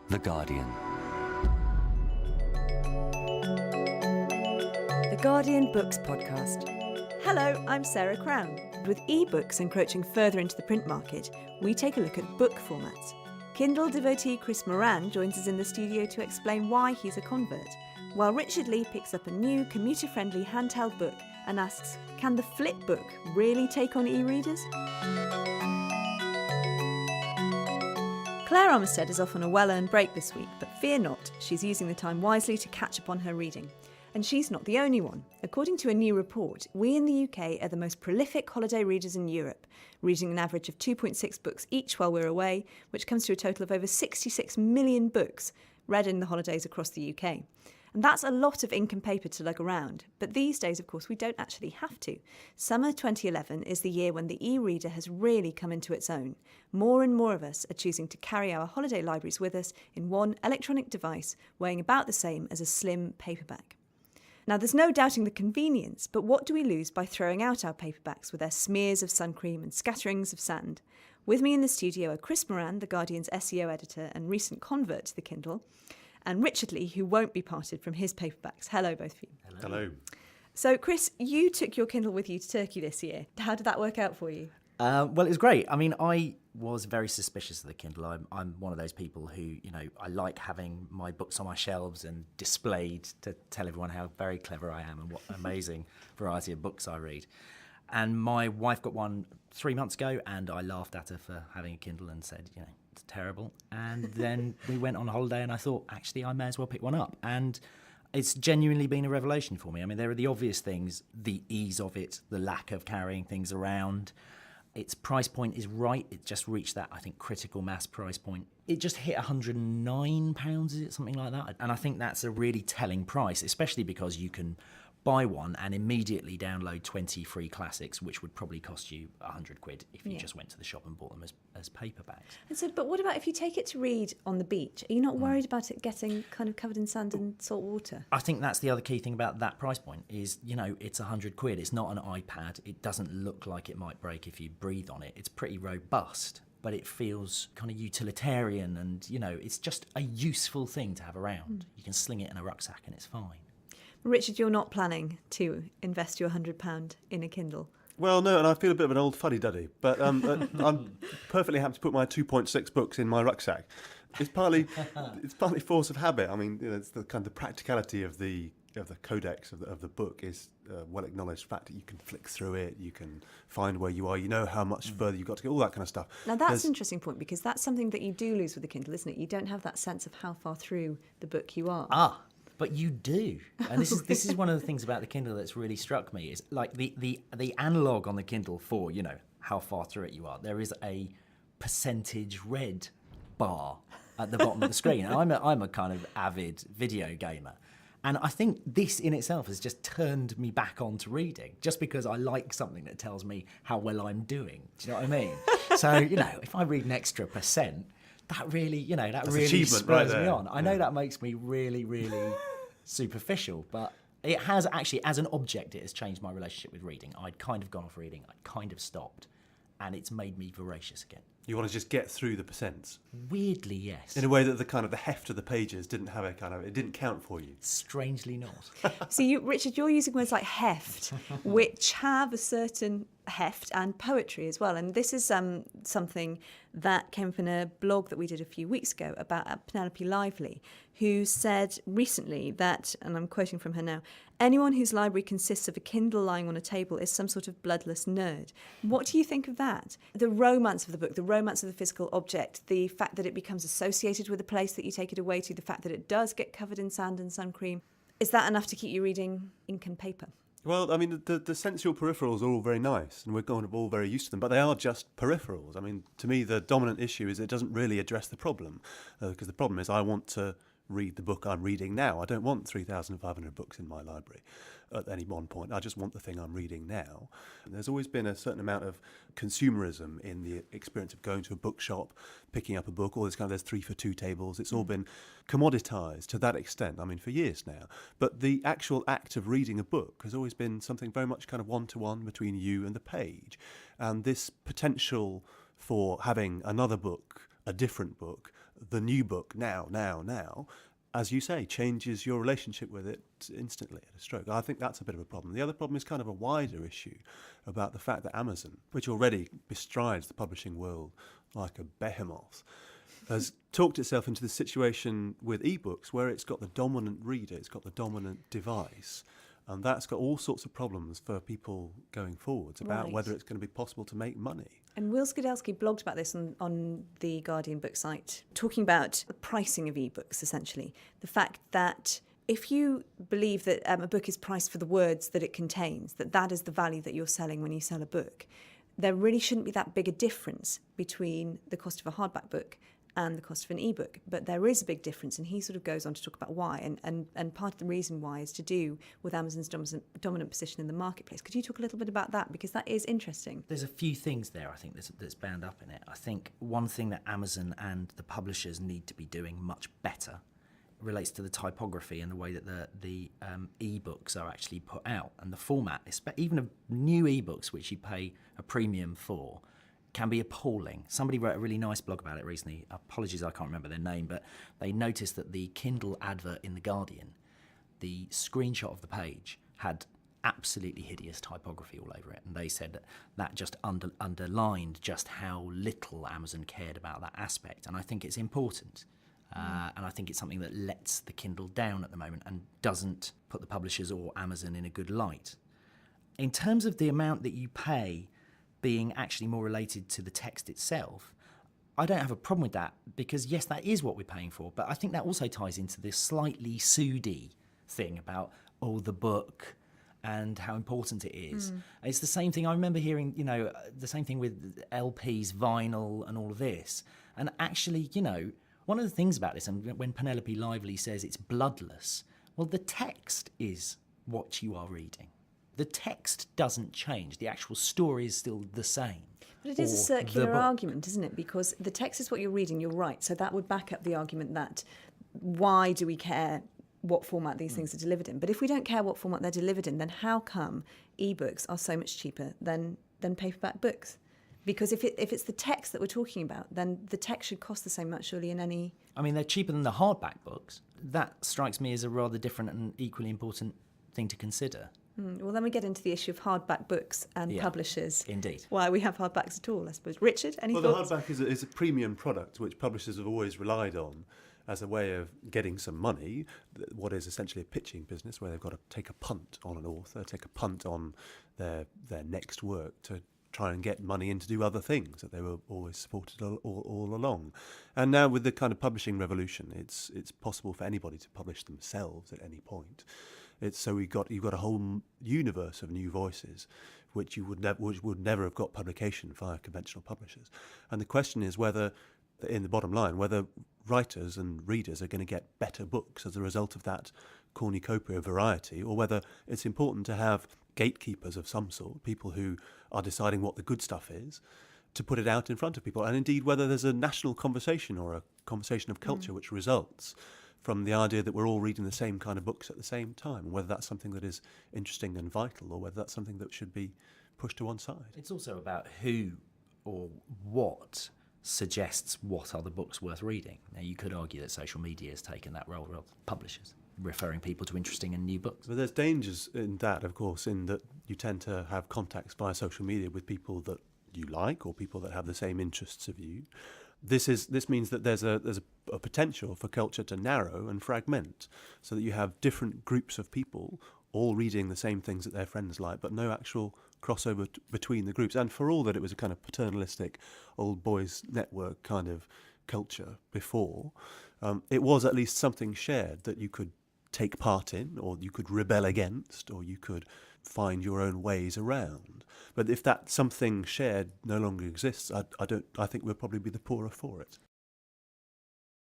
The Guardian. The Guardian Books Podcast. Hello, I'm Sarah Crown. With ebooks encroaching further into the print market, we take a look at book formats. Kindle devotee Chris Moran joins us in the studio to explain why he's a convert, while Richard Lee picks up a new commuter-friendly handheld book and asks, can the flip book really take on e-readers? Claire Armistead is off on a well-earned break this week, but fear not, she's using the time wisely to catch up on her reading. And she's not the only one. According to a new report, we in the UK are the most prolific holiday readers in Europe, reading an average of 2.6 books each while we're away, which comes to a total of over 66 million books read in the holidays across the UK. And that's a lot of ink and paper to lug around. But these days, of course, we don't actually have to. Summer 2011 is the year when the e-reader has really come into its own. More and more of us are choosing to carry our holiday libraries with us in one electronic device weighing about the same as a slim paperback. Now, there's no doubting the convenience, but what do we lose by throwing out our paperbacks with their smears of sun cream and scatterings of sand? With me in the studio are Chris Moran, The Guardian's SEO editor and recent convert to the Kindle, and Richard Lee, who won't be parted from his paperbacks. Hello, both of you. Hello. So, Chris, you took your Kindle with you to Turkey this year. How did that work out for you? Well, it was great. I mean, I was very suspicious of the Kindle. I'm one of those people who, I like having my books on my shelves and displayed to tell everyone how very clever I am and what amazing variety of books I read. And my wife got one 3 months ago, and I laughed at her for having a Kindle and said, it's terrible. And then we went on holiday, and I thought, actually, I may as well pick one up. And it's genuinely been a revelation for me. I mean, there are the obvious things, the ease of it, the lack of carrying things around. Its price point is right. It just reached that, I think, critical mass price point. It just hit £109, is it? Something like that. And I think that's a really telling price, especially because you can buy one and immediately download 20 free classics, which would probably cost you £100 if you just went to the shop and bought them as paperbacks. And so, but what about if you take it to read on the beach? Are you not worried about it getting kind of covered in sand and salt water? I think that's the other key thing about that price point is, it's £100. It's not an iPad. It doesn't look like it might break if you breathe on it. It's pretty robust, but it feels kind of utilitarian and, it's just a useful thing to have around. You can sling it in a rucksack and it's fine. Richard, you're not planning to invest your £100 in a Kindle? Well, no, and I feel a bit of an old fuddy-duddy, but I'm perfectly happy to put my 2.6 books in my rucksack. It's partly force of habit. I mean, it's the kind of the practicality of the codex of the book is well acknowledged fact that you can flick through it, you can find where you are, you know how much further you've got to go, all that kind of stuff. Now that's an interesting point because that's something that you do lose with the Kindle, isn't it? You don't have that sense of how far through the book you are. But you do, and this is one of the things about the Kindle that's really struck me is like the analog on the Kindle for how far through it you are. There is a percentage read bar at the bottom of the screen. And I'm a kind of avid video gamer, and I think this in itself has just turned me back onto reading, just because I like something that tells me how well I'm doing. Do you know what I mean? So if I read an extra percent. That really, that really spurs me on. I know that makes me really, really superficial, but it has actually, as an object, it has changed my relationship with reading. I'd kind of gone off reading, I'd kind of stopped, and it's made me voracious again. You want to just get through the percents? Weirdly, yes. In a way that the heft of the pages didn't have it didn't count for you. Strangely not. So Richard, you're using words like heft, which have a certain heft and poetry as well. And this is something that came up in a blog that we did a few weeks ago about Penelope Lively, who said recently that, and I'm quoting from her now, anyone whose library consists of a Kindle lying on a table is some sort of bloodless nerd. What do you think of that? The romance of the book, the romance of the physical object, the fact that it becomes associated with the place that you take it away to, the fact that it does get covered in sand and sun cream. Is that enough to keep you reading ink and paper? Well, I mean, the sensual peripherals are all very nice, and we're kind of all very used to them, but they are just peripherals. I mean, to me, the dominant issue is it doesn't really address the problem, because the problem is I want to read the book I'm reading now. I don't want 3,500 books in my library at any one point. I just want the thing I'm reading now. And there's always been a certain amount of consumerism in the experience of going to a bookshop, picking up a book, all this kind of, there's 3 for 2 tables. It's all been commoditized to that extent, I mean, for years now. But the actual act of reading a book has always been something very much kind of one-to-one between you and the page. And this potential for having another book a different book, the new book, now, as you say, changes your relationship with it instantly at a stroke. I think that's a bit of a problem. The other problem is kind of a wider issue about the fact that Amazon, which already bestrides the publishing world like a behemoth, has talked itself into the situation with ebooks where it's got the dominant reader, it's got the dominant device, and that's got all sorts of problems for people going forwards about whether it's going to be possible to make money. And Will Skidelsky blogged about this on the Guardian book site, talking about the pricing of ebooks, essentially. The fact that if you believe that a book is priced for the words that it contains, that is the value that you're selling when you sell a book, there really shouldn't be that big a difference between the cost of a hardback book and the cost of an ebook. But there is a big difference, and he sort of goes on to talk about why. And part of the reason why is to do with Amazon's dominant position in the marketplace. Could you talk a little bit about that? Because that is interesting. There's a few things there, I think, that's bound up in it. I think one thing that Amazon and the publishers need to be doing much better relates to the typography and the way that the ebooks are actually put out. And the format, even of new ebooks, which you pay a premium for, can be appalling. Somebody wrote a really nice blog about it recently. Apologies, I can't remember their name, but they noticed that the Kindle advert in The Guardian, the screenshot of the page had absolutely hideous typography all over it. And they said that just underlined just how little Amazon cared about that aspect. And I think it's important. And I think it's something that lets the Kindle down at the moment and doesn't put the publishers or Amazon in a good light. In terms of the amount that you pay being actually more related to the text itself, I don't have a problem with that because, yes, that is what we're paying for. But I think that also ties into this slightly Sudi thing about, the book and how important it is. It's the same thing. I remember hearing, the same thing with LPs, vinyl and all of this. And actually, one of the things about this, and when Penelope Lively says it's bloodless, well, the text is what you are reading. The text doesn't change. The actual story is still the same. But it is a circular argument, isn't it? Because the text is what you're reading, you're right. So that would back up the argument that why do we care what format these things are delivered in? But if we don't care what format they're delivered in, then how come ebooks are so much cheaper than paperback books? Because if it's the text that we're talking about, then the text should cost the same much, surely, in any... I mean, they're cheaper than the hardback books. That strikes me as a rather different and equally important thing to consider. Well, then we get into the issue of hardback books and publishers. Indeed. Why we have hardbacks at all, I suppose. Richard, any thoughts? The hardback is a premium product which publishers have always relied on as a way of getting some money, what is essentially a pitching business where they've got to take a punt on an author, take a punt on their next work to try and get money in to do other things that they were always supported all along. And now with the kind of publishing revolution, it's possible for anybody to publish themselves at any point. You've got a whole universe of new voices which would never have got publication via conventional publishers. And the question is whether, in the bottom line, whether writers and readers are going to get better books as a result of that cornucopia of variety, or whether it's important to have gatekeepers of some sort, people who are deciding what the good stuff is, to put it out in front of people. And indeed, whether there's a national conversation or a conversation of culture which results from the idea that we're all reading the same kind of books at the same time, whether that's something that is interesting and vital or whether that's something that should be pushed to one side. It's also about who or what suggests what are the books worth reading. Now, you could argue that social media has taken that role of publishers, referring people to interesting and new books. But there's dangers in that, of course, in that you tend to have contacts via social media with people that you like or people that have the same interests of you. This means that there's a potential for culture to narrow and fragment, so that you have different groups of people all reading the same things that their friends like, but no actual crossover between the groups. And for all that it was a kind of paternalistic old boys network kind of culture before, it was at least something shared that you could take part in, or you could rebel against, or you could find your own ways around. But if that something shared no longer exists, I think we'll probably be the poorer for it.